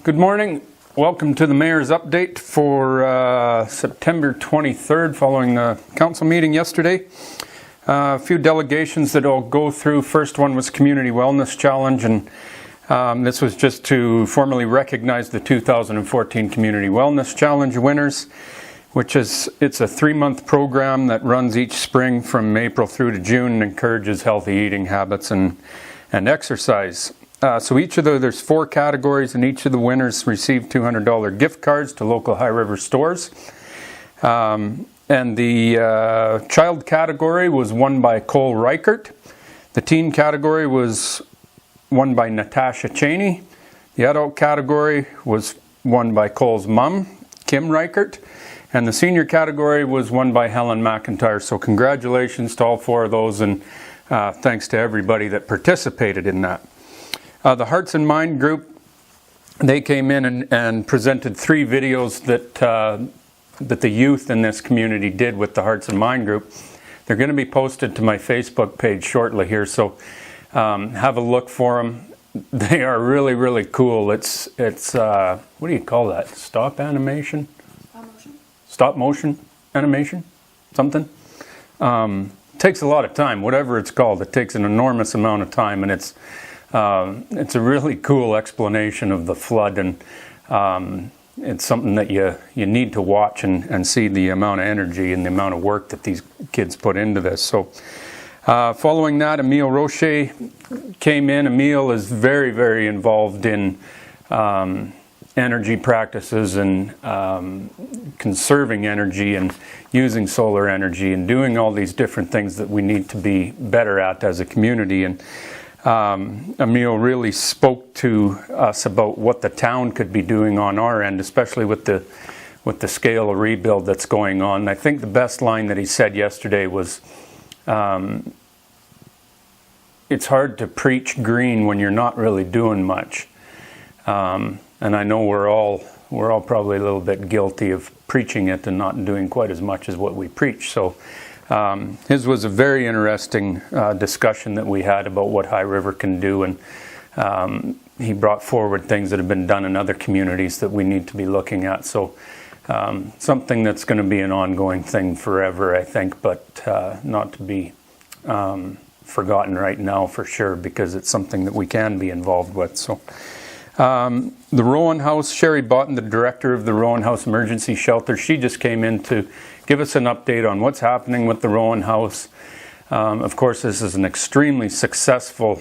Good morning. Welcome to the Mayor's update for September 23rd, following the council meeting yesterday. A few delegations that I'll go through. First one was Community Wellness Challenge, and this was just to formally recognize the 2014 Community Wellness Challenge winners, it's a 3-month program that runs each spring from April through to June and encourages healthy eating habits and exercise. So there's 4 categories, and each of the winners received $200 gift cards to local High River stores. And the child category was won by Cole Reichert. The teen category was won by Natasha Cheney. The adult category was won by Cole's mom, Kim Reichert. And the senior category was won by Helen McIntyre. So congratulations to all 4 of those, and thanks to everybody that participated in that. The Hearts and Mind group, they came in and presented 3 videos that the youth in this community did with the Hearts and Mind group. They're going to be posted to my Facebook page shortly here, so have a look for them. They are really, really cool. It's what do you call that? Stop animation? Stop motion animation? Something? Takes a lot of time, whatever it's called. It takes an enormous amount of time, and it's a really cool explanation of the flood, and it's something that you need to watch and see the amount of energy and the amount of work that these kids put into this. So following that, Emile Rocher came in. Emile is very, very involved in energy practices and conserving energy and using solar energy and doing all these different things that we need to be better at as a community. And Emile really spoke to us about what the town could be doing on our end, especially with the scale of rebuild that's going on. I think the best line that he said yesterday was, it's hard to preach green when you're not really doing much. And I know we're all probably a little bit guilty of preaching it and not doing quite as much as what we preach. So his was a very interesting discussion that we had about what High River can do, and he brought forward things that have been done in other communities that we need to be looking at. So something that's going to be an ongoing thing forever, I think, but not to be forgotten right now for sure, because it's something that we can be involved with. So the Rowan House, Sherry Botten, the director of the Rowan House Emergency Shelter, she just came in to give us an update on what's happening with the Rowan House. Of course, this is an extremely successful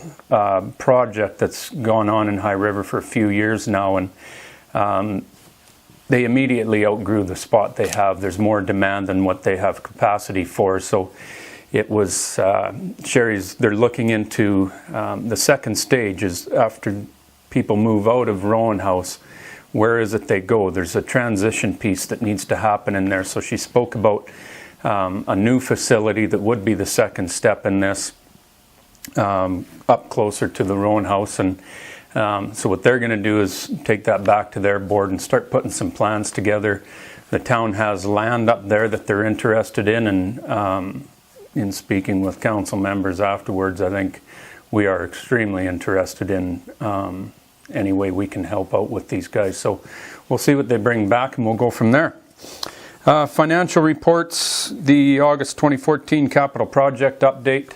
project that's gone on in High River for a few years now, and they immediately outgrew the spot they have. There's more demand than what they have capacity for. So it was they're looking into the second stage is after people move out of Rowan House, where is it they go? There's a transition piece that needs to happen in there. So she spoke about a new facility that would be the second step in this, up closer to the Rowan House. And so what they're going to do is take that back to their board and start putting some plans together. The town has land up there that they're interested in, and in speaking with council members afterwards, I think we are extremely interested in any way we can help out with these guys. So we'll see what they bring back, and we'll go from there. Financial reports, the August 2014 capital project update.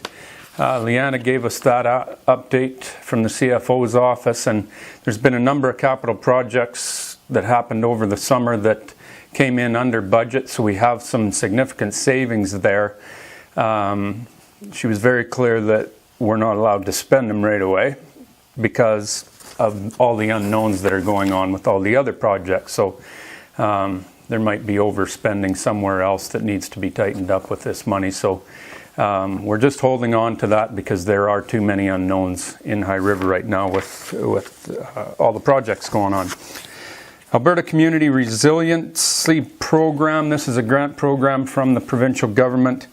Leanna gave us that update from the CFO's office, and there's been a number of capital projects that happened over the summer that came in under budget, so we have some significant savings there. She was very clear that we're not allowed to spend them right away because of all the unknowns that are going on with all the other projects. So there might be overspending somewhere else that needs to be tightened up with this money. So we're just holding on to that because there are too many unknowns in High River right now with all the projects going on. Alberta Community Resiliency Program. This is a grant program from the provincial government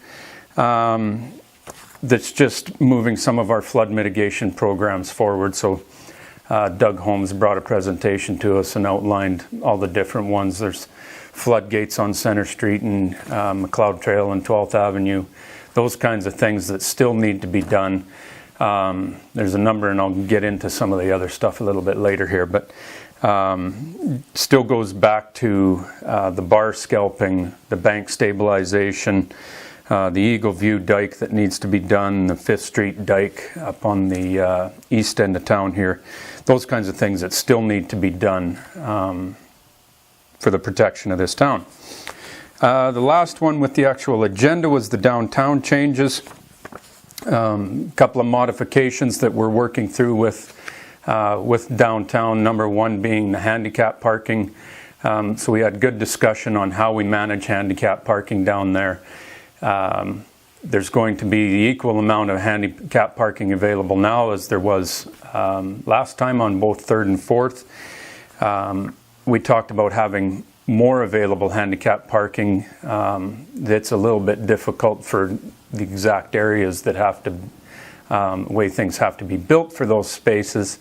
that's just moving some of our flood mitigation programs forward. So Doug Holmes brought a presentation to us and outlined all the different ones. There's floodgates on Centre Street and McLeod Trail and 12th Avenue, those kinds of things that still need to be done. There's a number, and I'll get into some of the other stuff a little bit later here, but Still goes back to the bar scalping, the bank stabilization, the Eagle View dike that needs to be done, the 5th Street dike up on the east end of town here. Those kinds of things that still need to be done for the protection of this town. The last one with the actual agenda was the downtown changes. A couple of modifications that we're working through with downtown, number one being the handicap parking. So we had good discussion on how we manage handicap parking down there. There's going to be the equal amount of handicap parking available now as there was last time on both 3rd and 4th. We talked about having more available handicap parking. That's a little bit difficult for the exact areas that have to, way things have to be built for those spaces.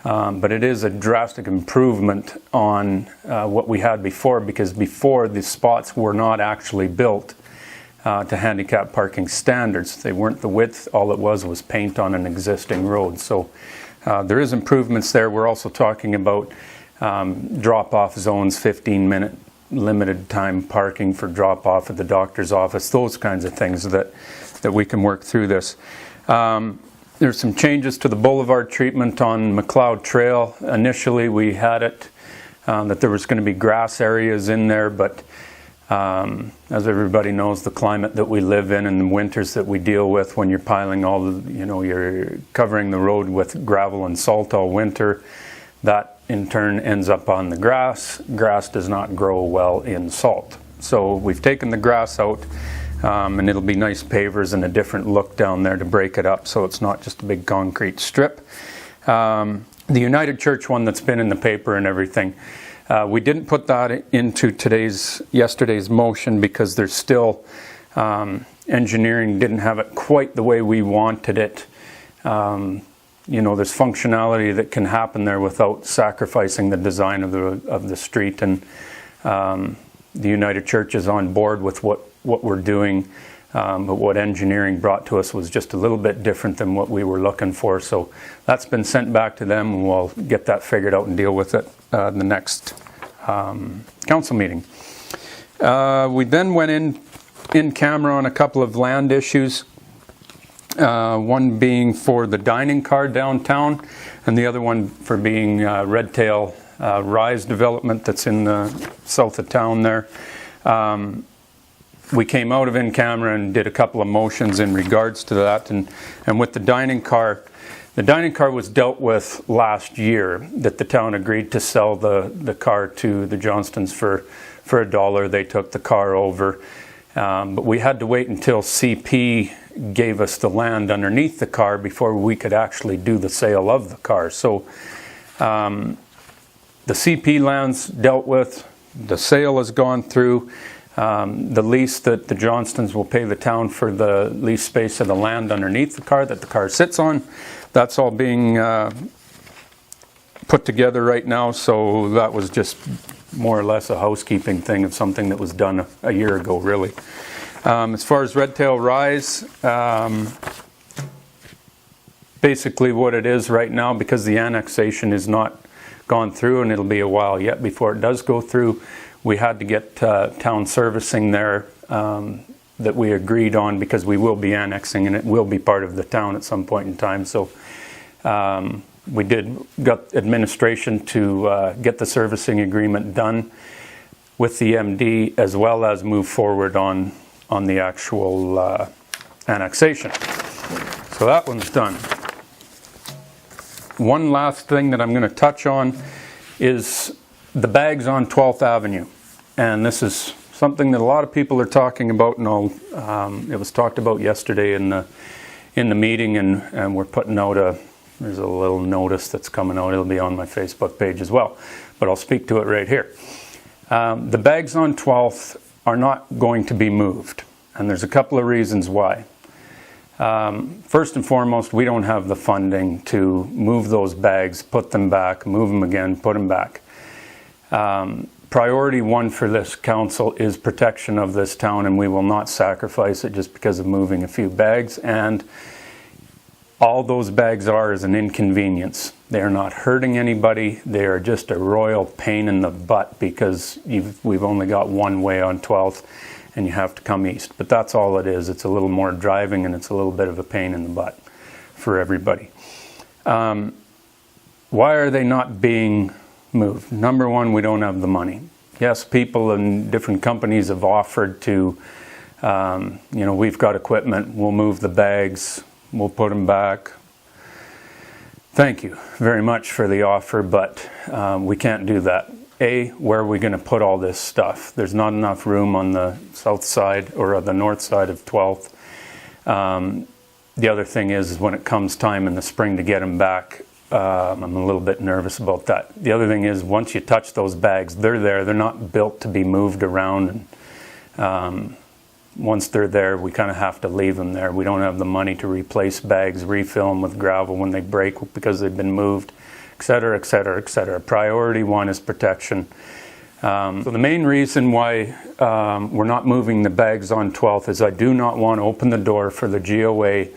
But it is a drastic improvement on what we had before, because before the spots were not actually built to handicap parking standards. They weren't the width, all it was paint on an existing road. So there is improvements there. We're also talking about drop-off zones, 15-minute limited time parking for drop-off at the doctor's office, those kinds of things that we can work through this. There's some changes to the boulevard treatment on McLeod Trail. Initially we had it that there was going to be grass areas in there, but as everybody knows, the climate that we live in and the winters that we deal with, when you're piling all the, you're covering the road with gravel and salt all winter, that in turn ends up on the grass. Grass does not grow well in salt. So we've taken the grass out, and it'll be nice pavers and a different look down there to break it up so it's not just a big concrete strip. The United Church one that's been in the paper and everything, we didn't put that into yesterday's motion because there's still, engineering didn't have it quite the way we wanted it. There's functionality that can happen there without sacrificing the design of the street, and the United Church is on board with what we're doing, but what engineering brought to us was just a little bit different than what we were looking for. So that's been sent back to them, and we'll get that figured out and deal with it the next council meeting. We then went in camera on a couple of land issues. One being for the dining car downtown, and the other one for being Redtail Rise development that's in the south of town there. We came out of in camera and did a couple of motions in regards to that, and with the dining car was dealt with last year, that the town agreed to sell the car to the Johnstons for $1. They took the car over, but we had to wait until CP gave us the land underneath the car before we could actually do the sale of the car. So the CP land's dealt with, the sale has gone through, the lease that the Johnstons will pay the town for the lease space of the land underneath the car that the car sits on, that's all being put together right now. So that was just more or less a housekeeping thing of something that was done a year ago, really. As far as Redtail Rise, basically what it is right now, because the annexation is not gone through and it'll be a while yet before it does go through, we had to get town servicing there that we agreed on, because we will be annexing and it will be part of the town at some point in time. So we got administration to get the servicing agreement done with the MD, as well as move forward on the actual annexation. So that one's done. One last thing that I'm going to touch on is the bags on 12th Avenue. And this is something that a lot of people are talking about, and it was talked about yesterday in the meeting, and we're putting out there's a little notice that's coming out. It'll be on my Facebook page as well, but I'll speak to it right here. The bags on 12th are not going to be moved, and there's a couple of reasons why. First and foremost, we don't have the funding to move those bags, put them back, move them again, put them back. Priority one for this council is protection of this town, and we will not sacrifice it just because of moving a few bags. And all those bags are is an inconvenience. They are not hurting anybody. They are just a royal pain in the butt because we've only got one way on 12th and you have to come east. But that's all it is. It's a little more driving and it's a little bit of a pain in the butt for everybody. Why are they not being moved? Number one, we don't have the money. Yes, people and different companies have offered to, we've got equipment, we'll move the bags, we'll put them back. Thank you very much for the offer, but we can't do that. Where are we going to put all this stuff? There's not enough room on the south side or the north side of 12th. The other thing is when it comes time in the spring to get them back, I'm a little bit nervous about that. The other thing is once you touch those bags, they're there. They're not built to be moved around. And once they're there, we kind of have to leave them there. We don't have the money to replace bags, refill them with gravel when they break because they've been moved, et cetera, et cetera, et cetera. Priority one is protection. So the main reason why we're not moving the bags on 12th is I do not want to open the door for the GOA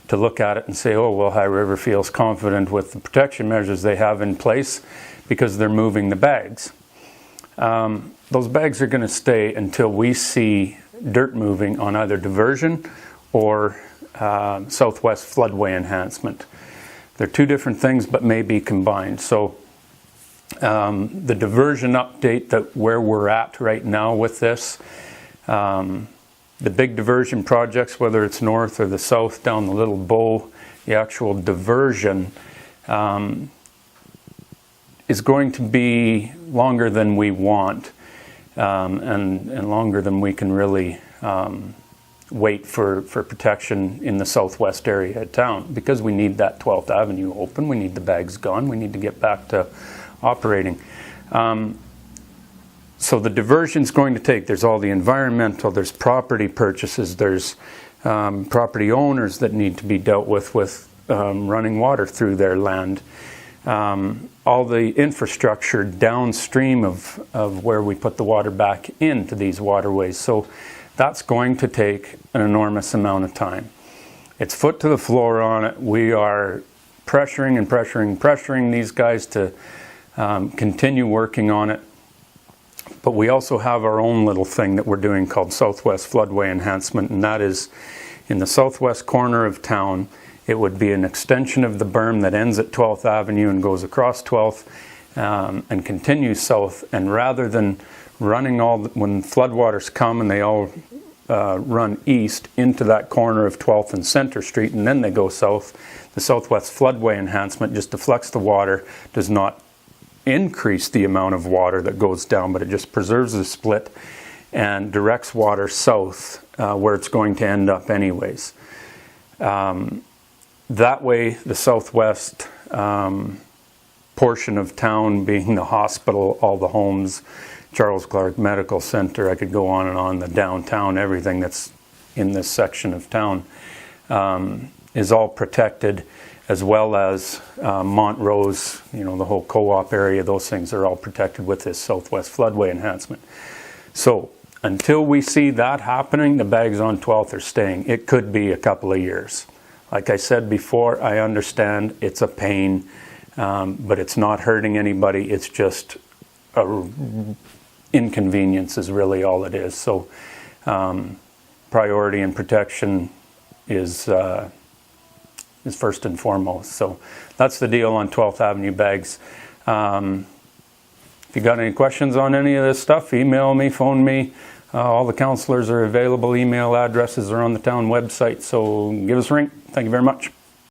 to look at it and say, oh, well, High River feels confident with the protection measures they have in place because they're moving the bags. Those bags are going to stay until we see dirt moving on either diversion or southwest floodway enhancement. They're two different things but may be combined. So the diversion update that where we're at right now with this, the big diversion projects, whether it's north or the south down the Little Bow, the actual diversion is going to be longer than we want and longer than we can really wait for protection in the southwest area of town because we need that 12th Avenue open, we need the bags gone, we need to get back to operating. So the diversion's going to take, there's all the environmental, there's property purchases, there's property owners that need to be dealt with running water through their land. All the infrastructure downstream of where we put the water back into these waterways. So that's going to take an enormous amount of time. It's foot to the floor on it. We are pressuring these guys to continue working on it. But we also have our own little thing that we're doing called Southwest Floodway Enhancement, and that is in the southwest corner of town. It would be an extension of the berm that ends at 12th Avenue and goes across 12th and continues south. And rather than running when floodwaters come and they all run east into that corner of 12th and Center Street and then they go south, the Southwest Floodway Enhancement just deflects the water, does not increase the amount of water that goes down, but it just preserves the split and directs water south where it's going to end up anyways. That way, the southwest portion of town being the hospital, all the homes, Charles Clark Medical Center, I could go on and on, the downtown, everything that's in this section of town is all protected, as well as Montrose, the whole co-op area, those things are all protected with this Southwest Floodway Enhancement. So until we see that happening, the bags on 12th are staying. It could be a couple of years. Like I said before, I understand it's a pain, but it's not hurting anybody. It's just an inconvenience is really all it is. So priority and protection is first and foremost. So that's the deal on 12th Avenue bags. If you got any questions on any of this stuff, email me, phone me. All the counselors are available. Email addresses are on the town website. So give us a ring. Thank you very much.